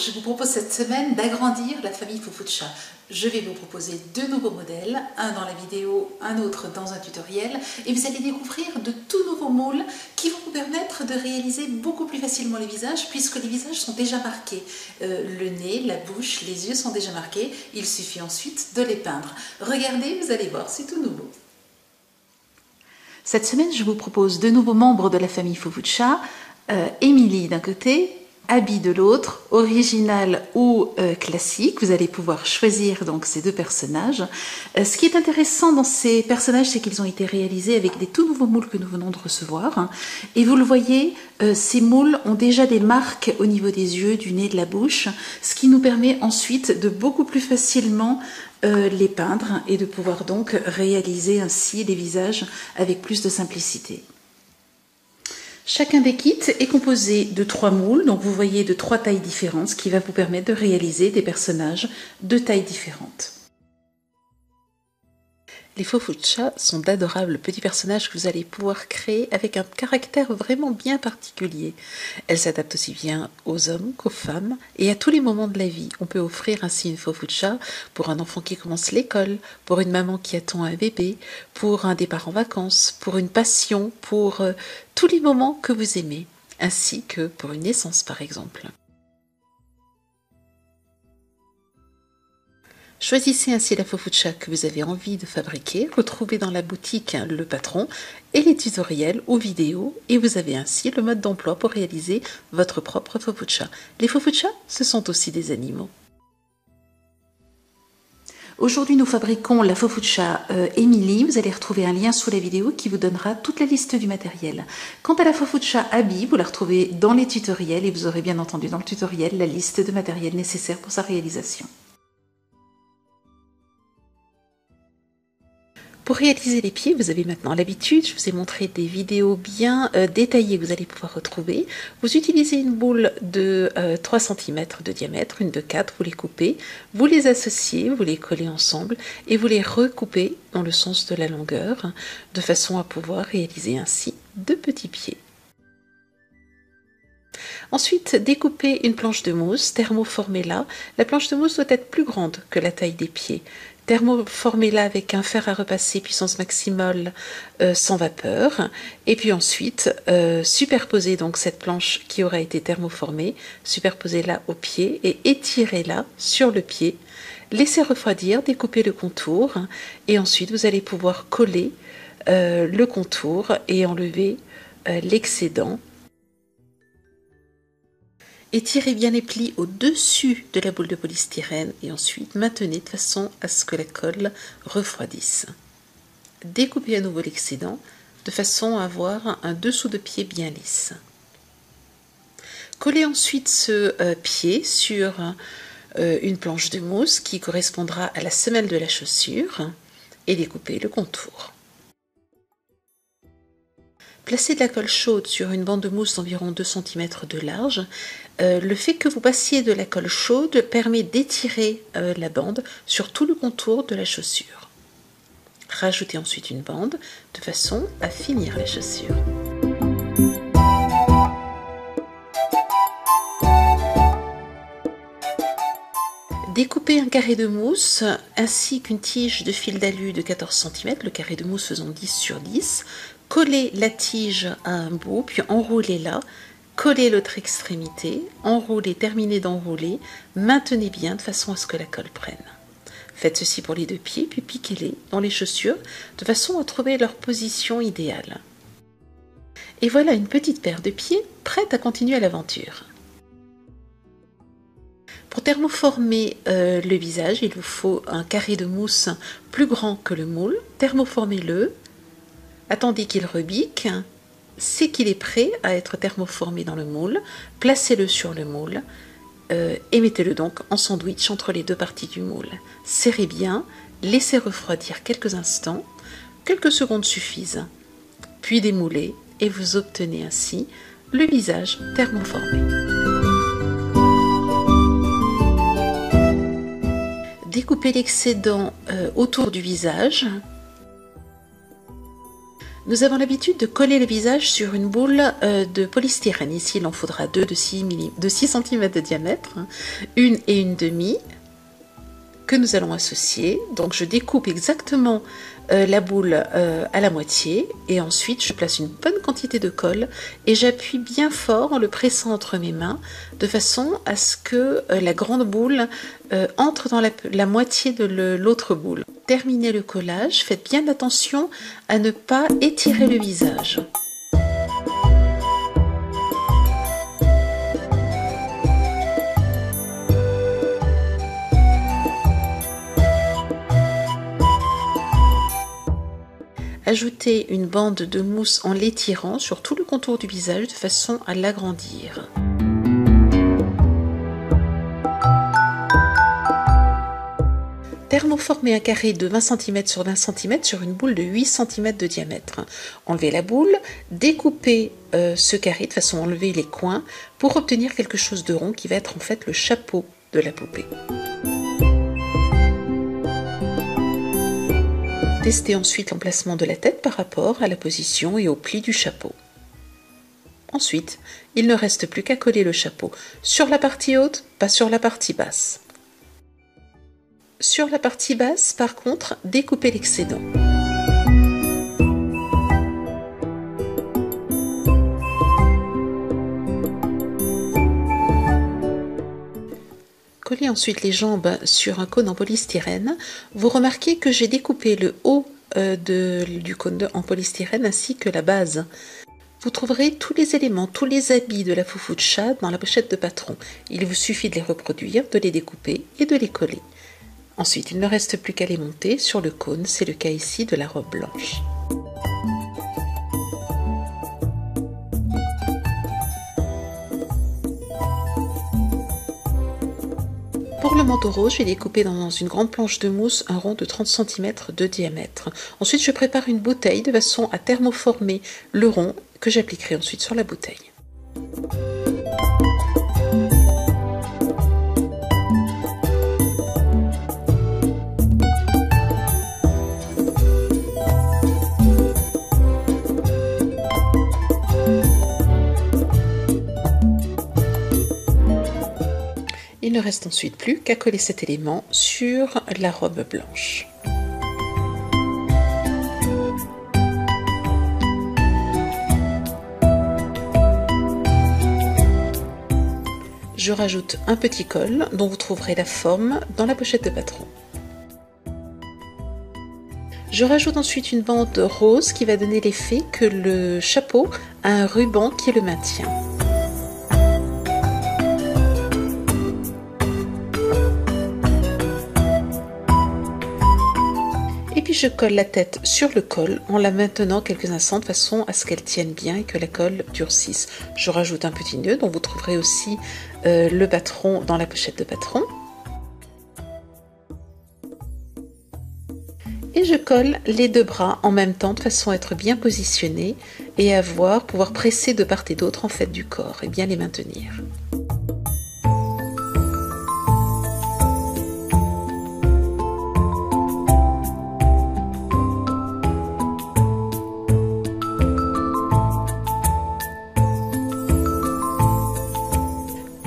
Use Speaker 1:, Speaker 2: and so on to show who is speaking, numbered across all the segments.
Speaker 1: je vous propose cette semaine d'agrandir la famille Foufou-de-Chat. Je vais vous proposer deux nouveaux modèles, un dans la vidéo, un autre dans un tutoriel, et vous allez découvrir de tout nouveaux moules qui vont vous permettre de réaliser beaucoup plus facilement les visages, puisque les visages sont déjà marqués. Le nez, la bouche, les yeux sont déjà marqués, il suffit ensuite de les peindre. Regardez, vous allez voir, c'est tout nouveau. Cette semaine, je vous propose deux nouveaux membres de la famille Foufou-de-Chat, Émilie d'un côté, Abby de l'autre, original ou classique. Vous allez pouvoir choisir donc ces deux personnages. Ce qui est intéressant dans ces personnages, c'est qu'ils ont été réalisés avec des tout nouveaux moules que nous venons de recevoir. Et vous le voyez, ces moules ont déjà des marques au niveau des yeux, du nez, de la bouche, ce qui nous permet ensuite de beaucoup plus facilement les peindre et de pouvoir donc réaliser ainsi les visages avec plus de simplicité. Chacun des kits est composé de 3 moules, donc vous voyez de 3 tailles différentes, ce qui va vous permettre de réaliser des personnages de tailles différentes. Les Foufou-de-Chat sont d'adorables petits personnages que vous allez pouvoir créer avec un caractère vraiment bien particulier. Elles s'adaptent aussi bien aux hommes qu'aux femmes et à tous les moments de la vie. On peut offrir ainsi une Foufou-de-Chat pour un enfant qui commence l'école, pour une maman qui attend un bébé, pour un départ en vacances, pour une passion, pour tous les moments que vous aimez, ainsi que pour une naissance par exemple. Choisissez ainsi la Foufou-de-Chat que vous avez envie de fabriquer, retrouvez dans la boutique le patron et les tutoriels ou vidéos et vous avez ainsi le mode d'emploi pour réaliser votre propre Foufou-de-Chat. Les Foufou-de-Chat, ce sont aussi des animaux. Aujourd'hui, nous fabriquons la Foufou-de-Chat Émilie. Vous allez retrouver un lien sous la vidéo qui vous donnera toute la liste du matériel. Quant à la Foufou-de-Chat Abby, vous la retrouvez dans les tutoriels et vous aurez bien entendu dans le tutoriel la liste de matériel nécessaire pour sa réalisation. Pour réaliser les pieds, vous avez maintenant l'habitude, je vous ai montré des vidéos bien détaillées que vous allez pouvoir retrouver. Vous utilisez une boule de 3 cm de diamètre, une de 4, vous les coupez, vous les associez, vous les collez ensemble et vous les recoupez dans le sens de la longueur, de façon à pouvoir réaliser ainsi deux petits pieds. Ensuite, découpez une planche de mousse, thermoformez-la. La planche de mousse doit être plus grande que la taille des pieds. Thermoformez-la avec un fer à repasser puissance maximale sans vapeur. Et puis ensuite, superposez donc cette planche qui aura été thermoformée, superposez-la au pied et étirez-la sur le pied. Laissez refroidir, découpez le contour et ensuite vous allez pouvoir coller le contour et enlever l'excédent. Étirez bien les plis au-dessus de la boule de polystyrène et ensuite maintenez de façon à ce que la colle refroidisse. Découpez à nouveau l'excédent de façon à avoir un dessous de pied bien lisse. Collez ensuite ce pied sur une planche de mousse qui correspondra à la semelle de la chaussure et découpez le contour. Placez de la colle chaude sur une bande de mousse d'environ 2 cm de large. Le fait que vous passiez de la colle chaude permet d'étirer la bande sur tout le contour de la chaussure. Rajoutez ensuite une bande de façon à finir la chaussure. Découpez un carré de mousse ainsi qu'une tige de fil d'alu de 14 cm, le carré de mousse faisant 10 sur 10. Collez la tige à un bout, puis enroulez-la. Collez l'autre extrémité, enroulez, terminez d'enrouler, maintenez bien de façon à ce que la colle prenne. Faites ceci pour les deux pieds, puis piquez-les dans les chaussures de façon à trouver leur position idéale. Et voilà une petite paire de pieds prête à continuer l'aventure. Pour thermoformer le visage, il vous faut un carré de mousse plus grand que le moule. Thermoformez-le, attendez qu'il rebique, c'est qu'il est prêt à être thermoformé dans le moule. Placez-le sur le moule et mettez-le donc en sandwich entre les deux parties du moule. Serrez bien, laissez refroidir quelques instants, quelques secondes suffisent, puis démoulez et vous obtenez ainsi le visage thermoformé. Découpez l'excédent autour du visage. Nous avons l'habitude de coller le visage sur une boule de polystyrène. Ici, il en faudra deux de 6 cm de diamètre, une et une demi, que nous allons associer. Donc je découpe exactement la boule à la moitié et ensuite je place une bonne quantité de colle et j'appuie bien fort en le pressant entre mes mains de façon à ce que la grande boule entre dans la moitié de l'autre boule. Terminez le collage, faites bien attention à ne pas étirer le visage. Ajoutez une bande de mousse en l'étirant sur tout le contour du visage de façon à l'agrandir. Thermoformez un carré de 20 cm sur 20 cm sur une boule de 8 cm de diamètre. Enlevez la boule, découpez ce carré de façon à enlever les coins pour obtenir quelque chose de rond qui va être en fait le chapeau de la poupée. Testez ensuite l'emplacement de la tête par rapport à la position et au pli du chapeau. Ensuite, il ne reste plus qu'à coller le chapeau sur la partie haute, pas sur la partie basse. Sur la partie basse, par contre, découpez l'excédent. Collez ensuite les jambes sur un cône en polystyrène. Vous remarquez que j'ai découpé le haut du cône en polystyrène ainsi que la base. Vous trouverez tous les éléments, tous les habits de la foufou de chat dans la pochette de patron. Il vous suffit de les reproduire, de les découper et de les coller. Ensuite, il ne reste plus qu'à les monter sur le cône, c'est le cas ici de la robe blanche. Pour le manteau rose, j'ai découpé dans une grande planche de mousse un rond de 30 cm de diamètre. Ensuite, je prépare une bouteille de façon à thermoformer le rond que j'appliquerai ensuite sur la bouteille. Il ne reste ensuite plus qu'à coller cet élément sur la robe blanche. Je rajoute un petit col dont vous trouverez la forme dans la pochette de patron. Je rajoute ensuite une bande rose qui va donner l'effet que le chapeau a un ruban qui le maintient. Et puis je colle la tête sur le col en la maintenant quelques instants de façon à ce qu'elle tienne bien et que la colle durcisse. Je rajoute un petit nœud dont vous trouverez aussi le patron dans la pochette de patron. Et je colle les deux bras en même temps de façon à être bien positionnés et à pouvoir presser de part et d'autre en fait du corps et bien les maintenir.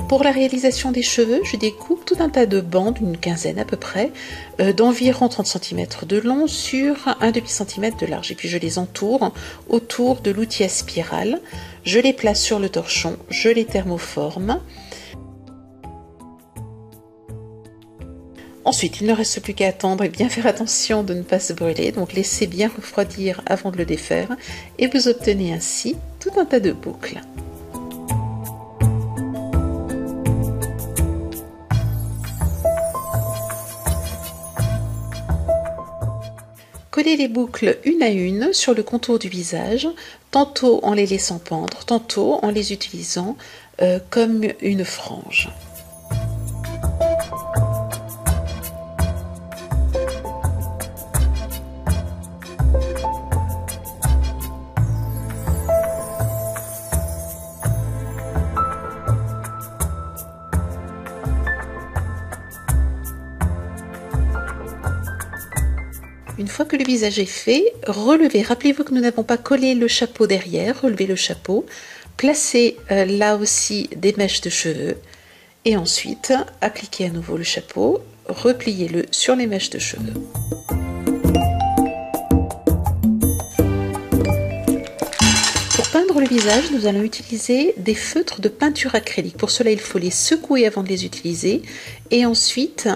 Speaker 1: Pour la réalisation des cheveux, je découpe tout un tas de bandes, une quinzaine à peu près, d'environ 30 cm de long sur un demi-centimètre de large. Et puis je les entoure autour de l'outil à spirale. Je les place sur le torchon, je les thermoforme. Ensuite, il ne reste plus qu'à attendre et bien faire attention de ne pas se brûler. Donc laissez bien refroidir avant de le défaire et vous obtenez ainsi tout un tas de boucles. Collez les boucles une à une sur le contour du visage, tantôt en les laissant pendre, tantôt en les utilisant comme une frange. Une fois que le visage est fait, relevez. Rappelez-vous que nous n'avons pas collé le chapeau derrière. Relevez le chapeau. Placez là aussi des mèches de cheveux. Et ensuite, appliquez à nouveau le chapeau. Repliez-le sur les mèches de cheveux. Pour peindre le visage, nous allons utiliser des feutres de peinture acrylique. Pour cela, il faut les secouer avant de les utiliser et ensuite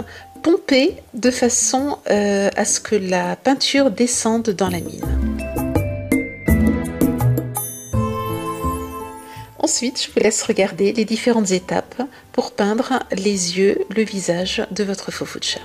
Speaker 1: pomper de façon à ce que la peinture descende dans la mine. Ensuite, je vous laisse regarder les différentes étapes pour peindre les yeux, le visage de votre faux fuchsia.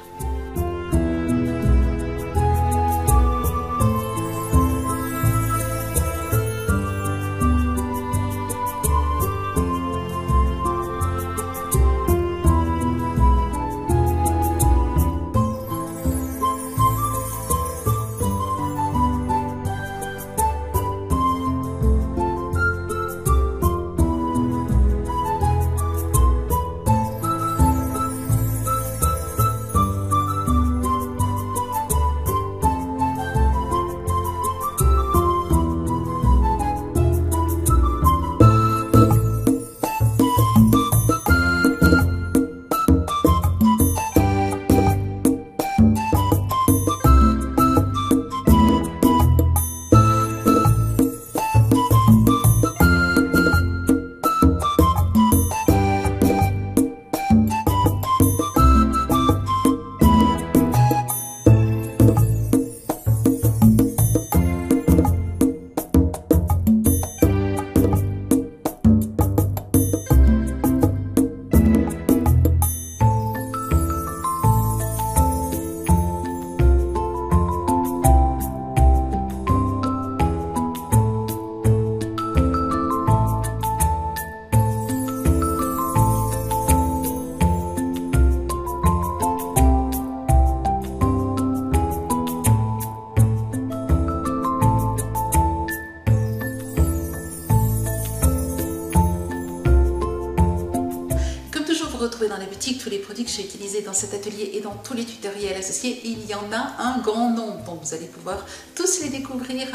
Speaker 1: Retrouvez dans la boutique tous les produits que j'ai utilisés dans cet atelier et dans tous les tutoriels associés. Il y en a un grand nombre, donc vous allez pouvoir tous les découvrir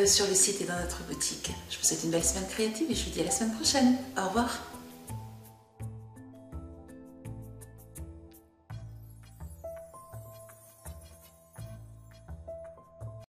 Speaker 1: sur le site et dans notre boutique. Je vous souhaite une belle semaine créative et je vous dis à la semaine prochaine. Au revoir.